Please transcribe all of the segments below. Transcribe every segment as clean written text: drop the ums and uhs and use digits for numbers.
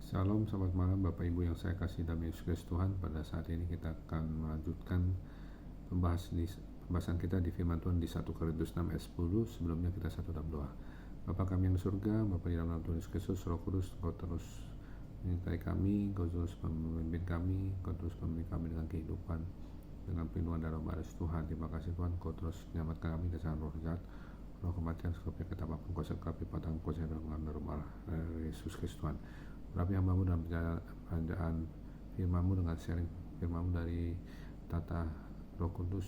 Salam, selamat malam Bapak Ibu yang saya kasih dalam Yesus Kristus Tuhan. Pada saat ini kita akan melanjutkan pembahasan kita di firman Tuhan di 1 Korintus 6 ayat 10. Sebelumnya kita satu dalam doa. Bapa kami yang di surga, Bapa di dalam nama Tuhan Yesus Kristus, Roh Kudus, Engkau terus menyertai kami, Engkau terus memimpin kami, Engkau terus memimpin kami dengan kehidupan, dengan perlindungan dan rahmat Tuhan. Terima kasih Tuhan, Engkau terus menyelamatkan kami dari roh jahat, roh kematian, setiap kita apapun kuasa kami patang kuasa dengan darah Yesus Kristus Tuhan. Berapa hambamu dalam perjalanan firman-Mu dengan sharing firman-Mu dari tata Roh Kudus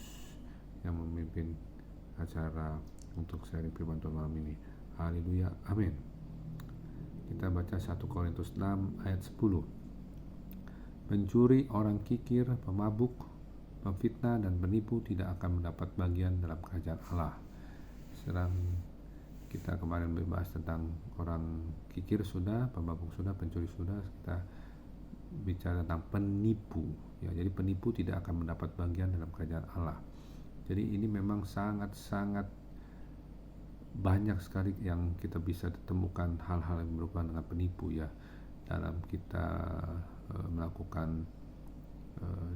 yang memimpin acara untuk sharing firman Tuhan malam ini. Haleluya, amin. Kita baca 1 Korintus 6 ayat 10. Pencuri, orang kikir, pemabuk, pemfitnah dan penipu tidak akan mendapat bagian dalam kerajaan Allah. Sedang kita kemarin membahas tentang orang kikir sudah, pemabuk sudah, pencuri sudah. Kita bicara tentang penipu ya. Jadi penipu tidak akan mendapat bagian dalam kerajaan Allah. Jadi ini memang sangat-sangat banyak sekali yang kita bisa temukan hal-hal yang berhubungan dengan penipu ya, dalam kita melakukan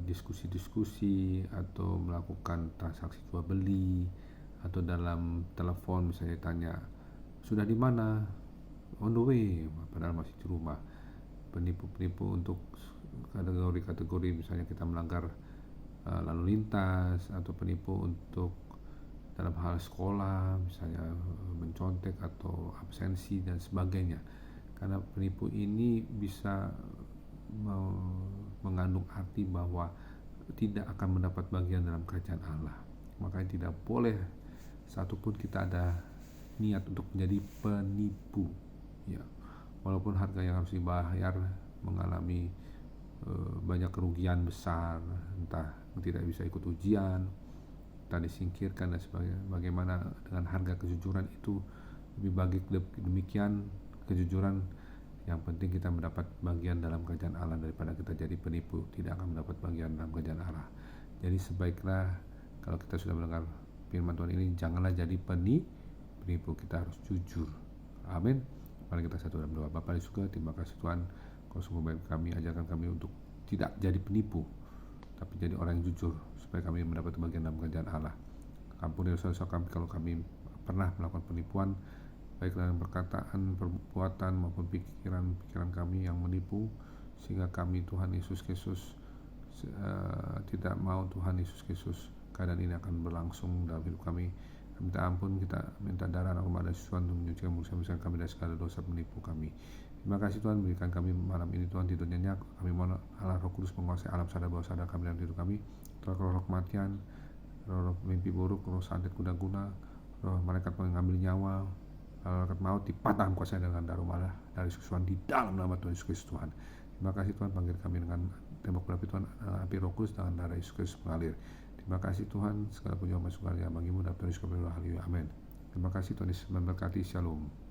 diskusi-diskusi atau melakukan transaksi jual beli, atau dalam telepon misalnya tanya sudah di mana, on the way, padahal masih di rumah. Penipu-penipu untuk kategori-kategori misalnya kita melanggar lalu lintas, atau penipu untuk dalam hal sekolah misalnya mencontek atau absensi dan sebagainya. Karena penipu ini bisa mengandung arti bahwa tidak akan mendapat bagian dalam kerajaan Allah. Makanya tidak boleh satupun kita ada niat untuk menjadi penipu ya. Walaupun harga yang harus dibayar mengalami banyak kerugian besar, entah tidak bisa ikut ujian, entah disingkirkan dan sebagainya. Bagaimana dengan harga kejujuran itu lebih baik demikian kejujuran. Yang penting kita mendapat bagian dalam kerajaan Allah daripada kita jadi penipu, tidak akan mendapat bagian dalam kerajaan Allah. Jadi sebaiknya kalau kita sudah mendengar firman Tuhan ini, janganlah jadi penipu, kita harus jujur. Amin. Mari kita satu dalam doa. Bapa di surga, terima kasih Tuhan, Kau sungguh baik kami, ajarkan kami untuk tidak jadi penipu, tapi jadi orang yang jujur, supaya kami mendapat bagian dalam kerajaan Allah. Ampuni dosa-dosa kami kalau kami pernah melakukan penipuan, baik dalam perkataan, perbuatan maupun pikiran kami yang menipu, sehingga kami Tuhan Yesus Kristus tidak mau Tuhan Yesus Kristus keadaan ini akan berlangsung dalam hidup kami. Minta ampun, kita minta darah Anak Muhammad Tuhan untuk menyucikan musuh-musuh kami dari segala dosa menipu kami. Terima kasih Tuhan, berikan kami malam ini Tuhan tidur nyenyak. Kami mohon Allah Roh Kudus menguasai alam sadar bawah sadar kami dalam hidup kami. Roh kematian, roh mimpi buruk, roh santet kuda-guna, roh malaikat mengambil nyawa, malaikat maut dipatahkan kuasa dengan darah Allah dari susuan di dalam nama Tuhan Yesus Kristus Tuhan. Terima kasih Tuhan, panggil kami dengan tembok berapi Tuhan, api Roh Kudus dengan darah Yesus Kristus mengalir. Terima kasih Tuhan, segala puji hormat syukur bagimu dalam Tuhan Yesus Kristus. Haleluya, amin. Terima kasih Tuhan Yesus memberkati. Shalom.